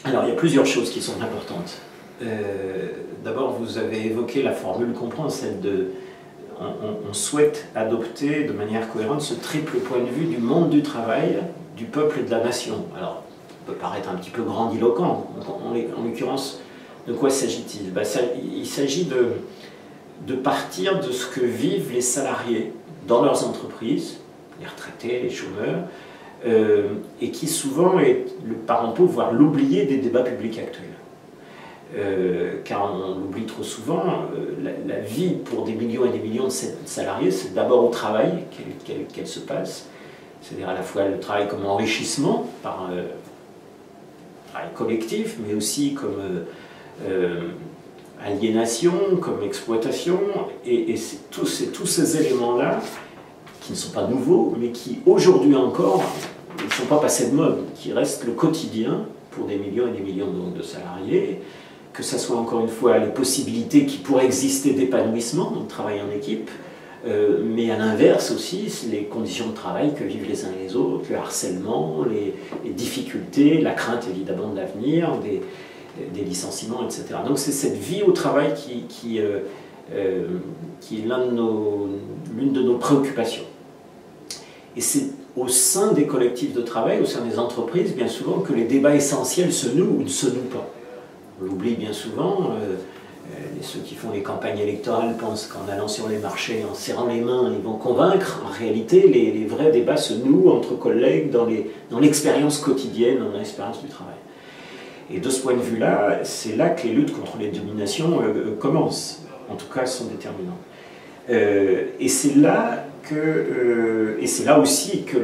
Alors, il y a plusieurs choses qui sont importantes. D'abord, vous avez évoqué la formule qu'on prend, celle de... On souhaite adopter de manière cohérente ce triple point de vue du monde du travail, du peuple et de la nation. Alors, ça peut paraître un petit peu grandiloquent. En l'occurrence, de quoi s'agit-il? Il s'agit de partir de ce que vivent les salariés dans leurs entreprises, les retraités, les chômeurs, et qui souvent est le parent pauvre, voire l'oublié des débats publics actuels. Car on l'oublie trop souvent, la vie pour des millions et des millions de salariés, c'est d'abord au travail qu'elle se passe, c'est-à-dire à la fois le travail comme enrichissement, par travail collectif, mais aussi comme aliénation, comme exploitation, et c'est tous ces éléments-là qui ne sont pas nouveaux, mais qui aujourd'hui encore ne sont pas passés de mode, qui restent le quotidien pour des millions et des millions de salariés, que ce soit encore une fois les possibilités qui pourraient exister d'épanouissement, de travail en équipe, mais à l'inverse aussi, les conditions de travail que vivent les uns et les autres, le harcèlement, les difficultés, la crainte évidemment de l'avenir, des licenciements, etc. Donc c'est cette vie au travail qui est l'une de nos préoccupations. Et c'est au sein des collectifs de travail, au sein des entreprises, bien souvent, que les débats essentiels se nouent ou ne se nouent pas. On l'oublie bien souvent, ceux qui font les campagnes électorales pensent qu'en allant sur les marchés, en serrant les mains, ils vont convaincre. En réalité, les vrais débats se nouent entre collègues dans l'expérience quotidienne, dans l'expérience du travail. Et de ce point de vue-là, c'est là que les luttes contre les dominations commencent. En tout cas, elles sont déterminantes. Et c'est là aussi que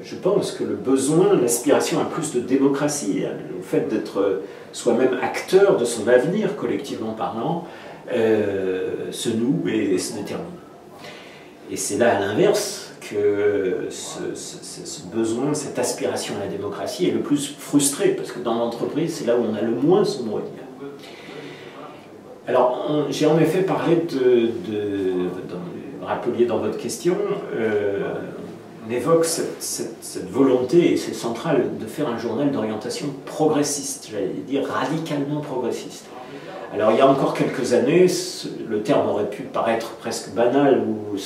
je pense que le besoin, l'aspiration à plus de démocratie, le fait d'être soi-même acteur de son avenir, collectivement parlant, se noue et se détermine. Et c'est là, à l'inverse, que ce besoin, cette aspiration à la démocratie est le plus frustré, parce que dans l'entreprise, c'est là où on a le moins son mot à dire. Alors, j'ai en effet parlé rappeliez dans votre question, on évoque cette volonté, et c'est central, de faire un journal d'orientation progressiste, j'allais dire radicalement progressiste. Alors il y a encore quelques années, le terme aurait pu paraître presque banal ou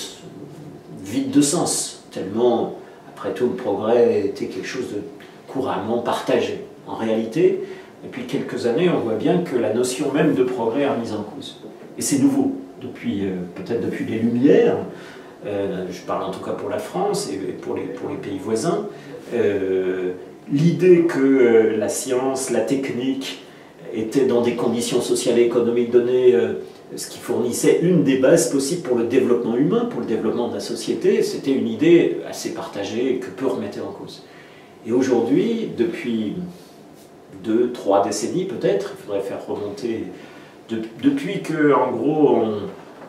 vide de sens, tellement, après tout, le progrès était quelque chose de couramment partagé. En réalité, depuis quelques années, on voit bien que la notion même de progrès est remise en cause. Et c'est nouveau. Peut-être depuis les Lumières, je parle en tout cas pour la France et pour les pays voisins, l'idée que la science, la technique étaient dans des conditions sociales et économiques données, ce qui fournissait une des bases possibles pour le développement humain, pour le développement de la société, c'était une idée assez partagée et que peu remettaient en cause. Et aujourd'hui, depuis 2-3 décennies peut-être, il faudrait faire remonter... Depuis que, en gros,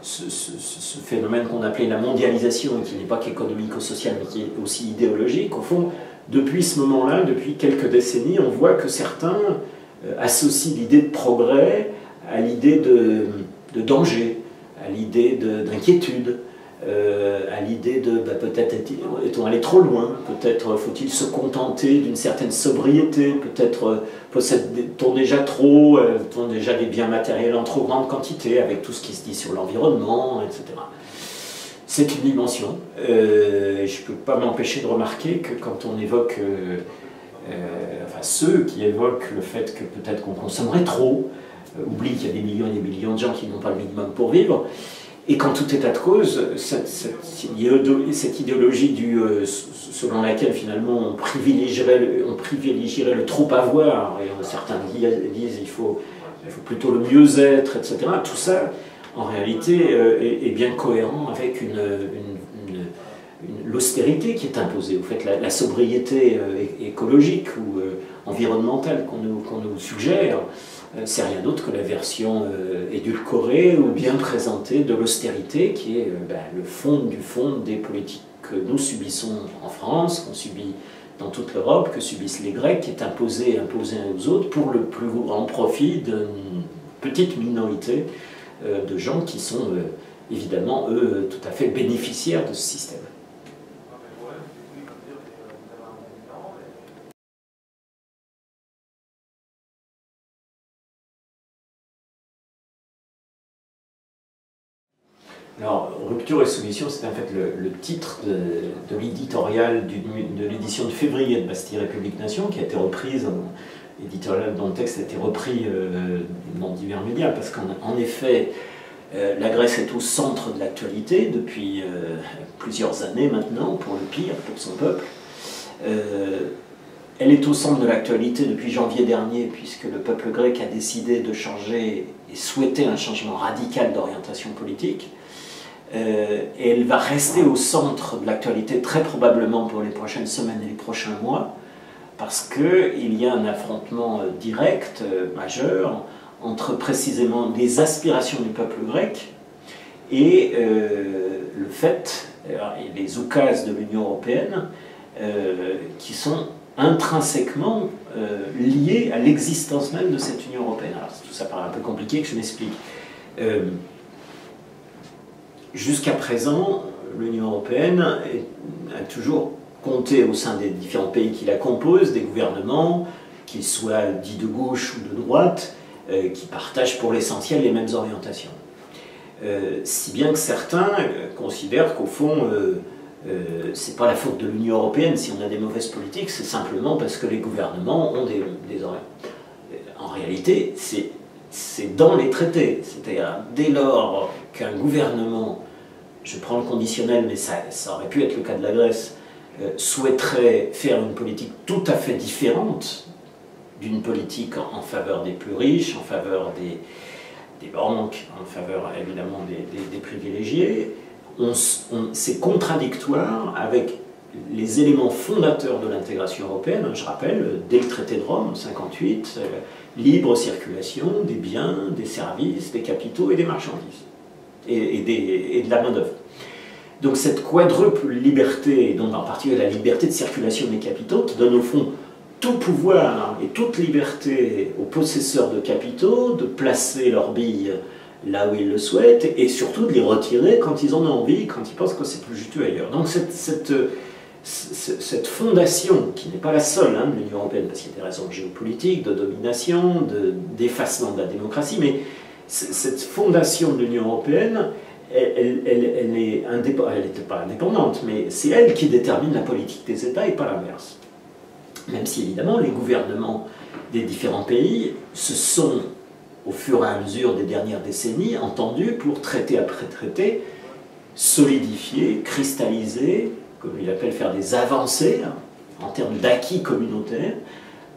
ce phénomène qu'on appelait la mondialisation, qui n'est pas qu'économico-social, mais qui est aussi idéologique, au fond, depuis ce moment-là, depuis quelques décennies, on voit que certains associent l'idée de progrès à l'idée de danger, à l'idée d'inquiétude, à l'idée de peut-être est-on allé trop loin, peut-être faut-il se contenter d'une certaine sobriété, peut-être possède-t-on déjà trop, a-t-on déjà des biens matériels en trop grande quantité, avec tout ce qui se dit sur l'environnement, etc. C'est une dimension. Je ne peux pas m'empêcher de remarquer que quand on évoque, enfin ceux qui évoquent le fait que peut-être qu'on consommerait trop, oublient qu'il y a des millions et des millions de gens qui n'ont pas le minimum pour vivre, et qu'en tout état de cause, cette idéologie selon laquelle finalement on privilégierait le trop avoir, et certains disent il faut plutôt le mieux-être, etc. Tout ça, en réalité, est bien cohérent avec l'austérité qui est imposée. Au fait, la sobriété écologique ou environnementale qu'on nous suggère, c'est rien d'autre que la version édulcorée ou bien présentée de l'austérité, qui est le fond du fond des politiques que nous subissons en France, qu'on subit dans toute l'Europe, que subissent les Grecs, qui est imposée aux autres pour le plus grand profit d'une petite minorité de gens qui sont évidemment, eux, tout à fait bénéficiaires de ce système. Alors, Rupture et Soumission, c'est en fait le titre de l'éditorial de l'édition de février de Bastille République Nation, qui a été reprise, éditorial dont le texte a été repris dans divers médias, parce qu'en effet, la Grèce est au centre de l'actualité depuis plusieurs années maintenant, pour le pire, pour son peuple. Elle est au centre de l'actualité depuis janvier dernier, puisque le peuple grec a décidé de changer et souhaitait un changement radical d'orientation politique. Et elle va rester au centre de l'actualité très probablement pour les prochaines semaines et les prochains mois, parce qu'il y a un affrontement direct, majeur, entre précisément les aspirations du peuple grec et le fait, et les oukases de l'Union européenne, qui sont intrinsèquement liés à l'existence même de cette Union européenne. Alors tout ça paraît un peu compliqué, que je m'explique. Jusqu'à présent, l'Union européenne a toujours compté au sein des différents pays qui la composent des gouvernements, qu'ils soient dits de gauche ou de droite, qui partagent pour l'essentiel les mêmes orientations. Si bien que certains considèrent qu'au fond, c'est pas la faute de l'Union européenne si on a des mauvaises politiques, c'est simplement parce que les gouvernements ont des en réalité, c'est dans les traités. C'est-à-dire, dès lors qu'un gouvernement, je prends le conditionnel, mais ça aurait pu être le cas de la Grèce, souhaiterait faire une politique tout à fait différente d'une politique en faveur des plus riches, en faveur des banques, en faveur évidemment des privilégiés, c'est contradictoire avec les éléments fondateurs de l'intégration européenne. Je rappelle, dès le traité de Rome, en 1958, libre circulation des biens, des services, des capitaux et des marchandises, et de la main-d'œuvre. Donc cette quadruple liberté, et donc en particulier la liberté de circulation des capitaux, qui donne au fond tout pouvoir et toute liberté aux possesseurs de capitaux de placer leurs billes là où ils le souhaitent, et surtout de les retirer quand ils en ont envie, quand ils pensent que c'est plus juteux ailleurs. Donc cette fondation, qui n'est pas la seule de l'Union européenne, parce qu'il y a des raisons géopolitiques, de domination, d'effacement de la démocratie, mais cette fondation de l'Union européenne, elle n'était pas indépendante, mais c'est elle qui détermine la politique des États et pas l'inverse. Même si évidemment les gouvernements des différents pays se sont, au fur et à mesure des dernières décennies, entendus pour traité après traité, solidifier, cristalliser, comme il appelle faire des avancées en termes d'acquis communautaires,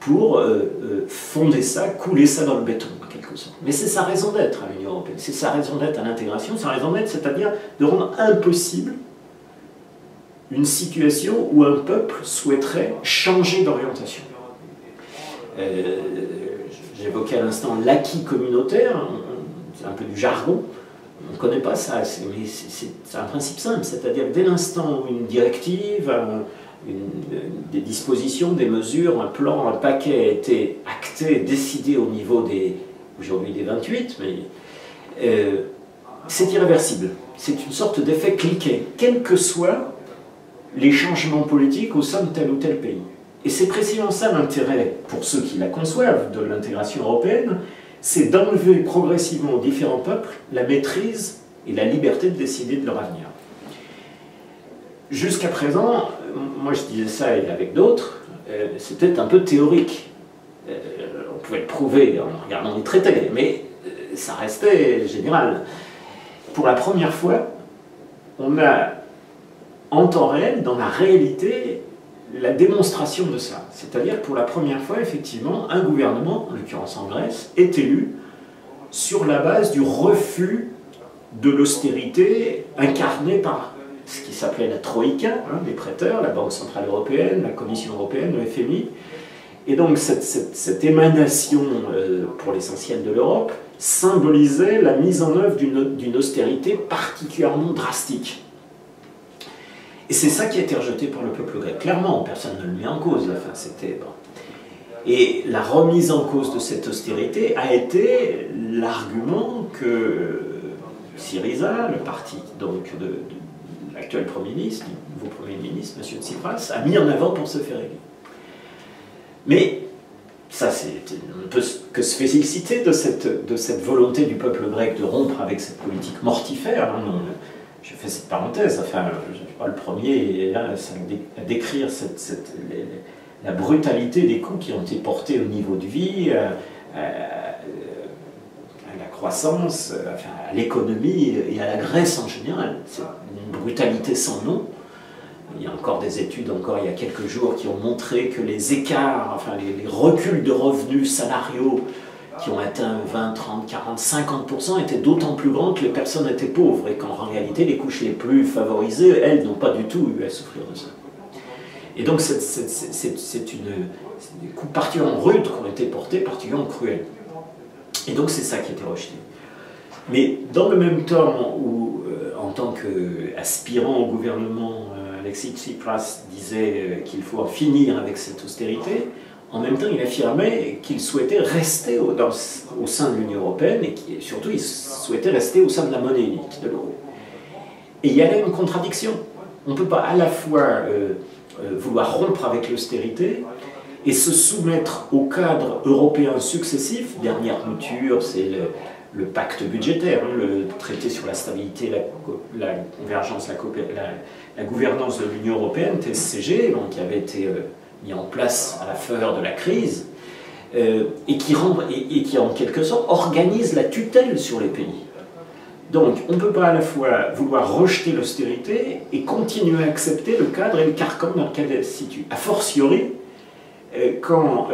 pour fonder ça, couler ça dans le béton, en quelque sorte. Mais c'est sa raison d'être à l'Union européenne, c'est sa raison d'être à l'intégration, sa raison d'être, c'est-à-dire de rendre impossible une situation où un peuple souhaiterait changer d'orientation. J'évoquais à l'instant l'acquis communautaire, c'est un peu du jargon, on ne connaît pas ça, mais c'est un principe simple, c'est-à-dire dès l'instant où une directive, des dispositions, des mesures, un plan, un paquet a été acté, décidé au niveau aujourd'hui des 28, mais c'est irréversible. C'est une sorte d'effet cliquet, quels que soient les changements politiques au sein de tel ou tel pays. Et c'est précisément ça l'intérêt, pour ceux qui la conçoivent, de l'intégration européenne, c'est d'enlever progressivement aux différents peuples la maîtrise et la liberté de décider de leur avenir. Jusqu'à présent, moi je disais ça et avec d'autres, c'était un peu théorique. On pouvait le prouver en regardant les traités, mais ça restait général. Pour la première fois, on a en temps réel, dans la réalité, la démonstration de ça. C'est-à-dire pour la première fois, effectivement, un gouvernement, en l'occurrence en Grèce, est élu sur la base du refus de l'austérité incarnée par ce qui s'appelait la Troïka, les prêteurs, la Banque Centrale Européenne, la Commission Européenne, le FMI. Et donc cette émanation, pour l'essentiel de l'Europe, symbolisait la mise en œuvre d'une austérité particulièrement drastique. Et c'est ça qui a été rejeté par le peuple grec. Clairement, personne ne le met en cause. Enfin, c'était bon. Et la remise en cause de cette austérité a été l'argument que Syriza, le parti donc de l'actuel Premier ministre, du nouveau Premier ministre, M. Tsipras, a mis en avant pour se faire élire. Mais Ça, on ne peut que se féliciter de cette volonté du peuple grec de rompre avec cette politique mortifère. Hein. Je fais cette parenthèse, enfin, je ne suis pas le premier là, à décrire la brutalité des coups qui ont été portés au niveau de vie, à la croissance, enfin, à l'économie et à la Grèce en général. C'est une brutalité sans nom. Il y a encore des études, il y a quelques jours, qui ont montré que les écarts, enfin les reculs de revenus salariaux qui ont atteint 20, 30, 40, 50% étaient d'autant plus grands que les personnes étaient pauvres et qu'en réalité les couches les plus favorisées, elles, n'ont pas du tout eu à souffrir de ça. Et donc c'est des coups particulièrement rudes qui ont été portés, particulièrement cruels. Et donc c'est ça qui a été rejeté. Mais dans le même temps où, en tant qu'aspirant au gouvernement, Alexis Tsipras disait qu'il faut en finir avec cette austérité, en même temps il affirmait qu'il souhaitait rester au sein de l'Union européenne et surtout il souhaitait rester au sein de la monnaie unique, de l'euro. Et il y a là une contradiction. On ne peut pas à la fois vouloir rompre avec l'austérité et se soumettre aux cadres européens successifs. Dernière mouture, c'est le pacte budgétaire, hein, le traité sur la stabilité, la convergence, la gouvernance de l'Union européenne, TSCG, donc, qui avait été mis en place à la faveur de la crise, et qui en quelque sorte organise la tutelle sur les pays. Donc on ne peut pas à la fois vouloir rejeter l'austérité et continuer à accepter le cadre et le carcan dans lequel elle se situe. A fortiori, quand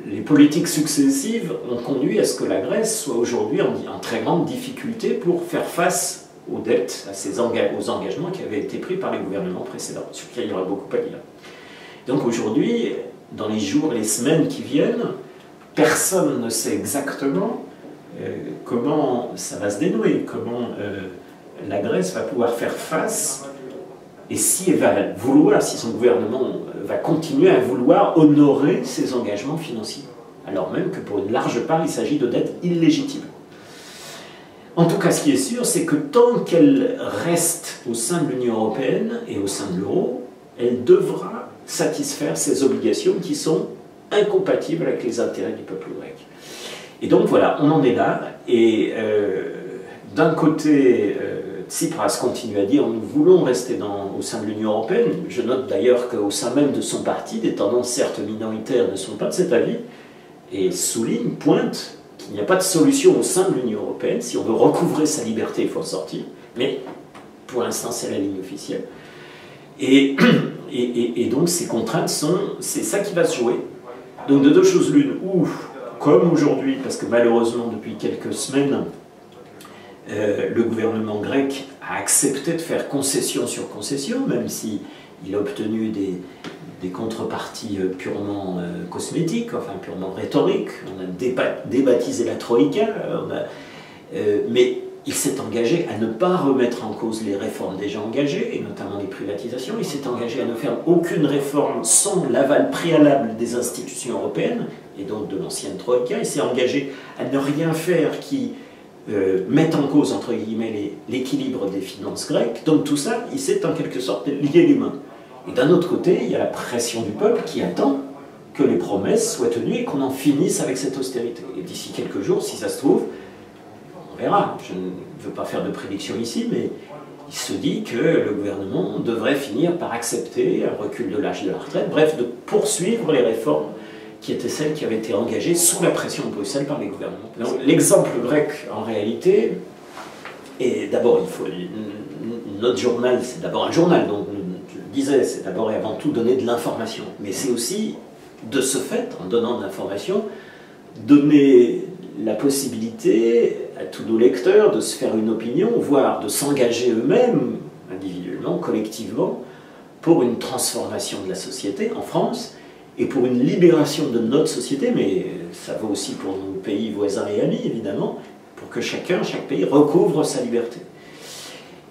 les politiques successives ont conduit à ce que la Grèce soit aujourd'hui en très grande difficulté pour faire face aux dettes, aux engagements qui avaient été pris par les gouvernements précédents, sur lesquels il y aurait beaucoup à dire. Donc aujourd'hui, dans les jours et les semaines qui viennent, personne ne sait exactement comment ça va se dénouer, comment la Grèce va pouvoir faire face, et si elle va vouloir, si son gouvernement va continuer à vouloir honorer ses engagements financiers, alors même que pour une large part, il s'agit de dettes illégitimes. En tout cas, ce qui est sûr, c'est que tant qu'elle reste au sein de l'Union européenne et au sein de l'euro, elle devra satisfaire ses obligations qui sont incompatibles avec les intérêts du peuple grec. Et donc voilà, on en est là, et d'un côté, Tsipras continue à dire « nous voulons rester au sein de l'Union européenne ». Je note d'ailleurs qu'au sein même de son parti, des tendances certes minoritaires ne sont pas de cet avis, et souligne, pointe, qu'il n'y a pas de solution au sein de l'Union européenne. Si on veut recouvrer sa liberté, il faut en sortir, mais pour l'instant c'est la ligne officielle. Et donc ces contraintes c'est ça qui va se jouer. Donc de deux choses l'une, ou comme aujourd'hui, parce que malheureusement depuis quelques semaines, le gouvernement grec a accepté de faire concession sur concession, même s'il a obtenu des contreparties purement cosmétiques, enfin purement rhétoriques. On a débaptisé la Troïka, mais il s'est engagé à ne pas remettre en cause les réformes déjà engagées, et notamment les privatisations. Il s'est engagé à ne faire aucune réforme sans l'aval préalable des institutions européennes, et donc de l'ancienne Troïka. Il s'est engagé à ne rien faire qui mette en cause, entre guillemets, l'équilibre des finances grecques. Donc tout ça, il s'est en quelque sorte lié les mains. Et d'un autre côté, il y a la pression du peuple qui attend que les promesses soient tenues et qu'on en finisse avec cette austérité. Et d'ici quelques jours, si ça se trouve, on verra. Je ne veux pas faire de prédiction ici, mais il se dit que le gouvernement devrait finir par accepter un recul de l'âge de la retraite, bref, de poursuivre les réformes qui étaient celles qui avaient été engagées sous la pression de Bruxelles par les gouvernements. L'exemple grec, en réalité, est d'abord, notre journal, c'est d'abord un journal, donc je le disais, c'est d'abord et avant tout donner de l'information. Mais c'est aussi, de ce fait, en donnant de l'information, donner la possibilité à tous nos lecteurs de se faire une opinion, voire de s'engager eux-mêmes, individuellement, collectivement, pour une transformation de la société en France, et pour une libération de notre société, mais ça vaut aussi pour nos pays voisins et amis, évidemment, pour que chaque pays recouvre sa liberté.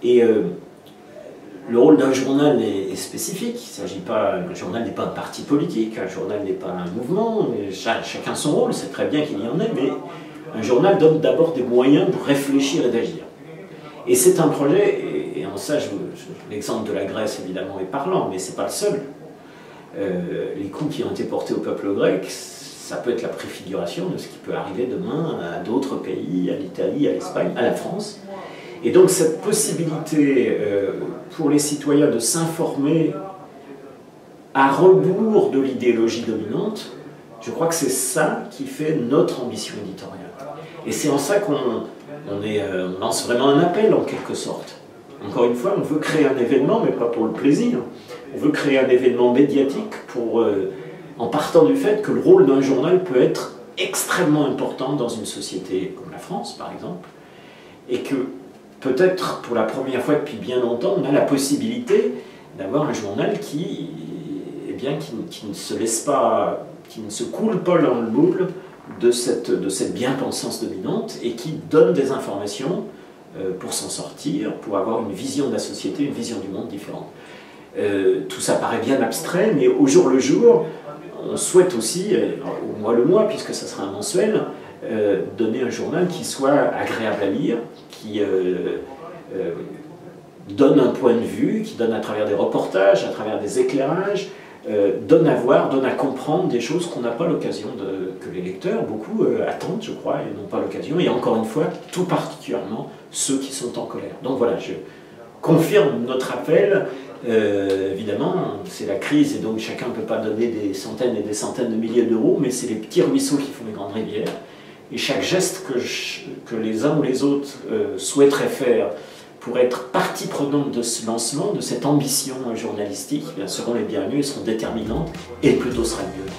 Et le rôle d'un journal est spécifique. Un journal n'est pas un parti politique, un journal n'est pas un mouvement, chacun son rôle, c'est très bien qu'il y en ait, mais un journal donne d'abord des moyens de réfléchir et d'agir. Et c'est un projet, et en ça, l'exemple de la Grèce, évidemment, est parlant, mais ce n'est pas le seul. les coups qui ont été portés au peuple grec, ça peut être la préfiguration de ce qui peut arriver demain à d'autres pays, à l'Italie, à l'Espagne, à la France. Et donc cette possibilité pour les citoyens de s'informer à rebours de l'idéologie dominante, je crois que c'est ça qui fait notre ambition éditoriale. Et c'est en ça qu'on lance vraiment un appel en quelque sorte. Encore une fois, on veut créer un événement, mais pas pour le plaisir. On veut créer un événement médiatique en partant du fait que le rôle d'un journal peut être extrêmement important dans une société comme la France, par exemple, et que peut-être pour la première fois depuis bien longtemps, on a la possibilité d'avoir un journal qui ne se laisse pas, qui ne se coule pas dans le moule de cette bien-pensance dominante et qui donne des informations pour s'en sortir, pour avoir une vision de la société, une vision du monde différente. Tout ça paraît bien abstrait, mais au jour le jour, on souhaite aussi, au mois le mois, puisque ça sera un mensuel, donner un journal qui soit agréable à lire, qui donne un point de vue, qui donne à travers des reportages, à travers des éclairages, donne à voir, donne à comprendre des choses qu'on n'a pas l'occasion que les lecteurs, beaucoup attendent, je crois, et n'ont pas l'occasion, et encore une fois, tout particulièrement ceux qui sont en colère. Donc voilà, je confirme notre appel. Évidemment, c'est la crise, et donc chacun ne peut pas donner des centaines et des centaines de milliers d'euros, mais c'est les petits ruisseaux qui font les grandes rivières, et chaque geste que les uns ou les autres souhaiteraient faire pour être partie prenante de ce lancement, de cette ambition journalistique, seront les bienvenus et seront déterminantes, et le plus tôt sera le mieux.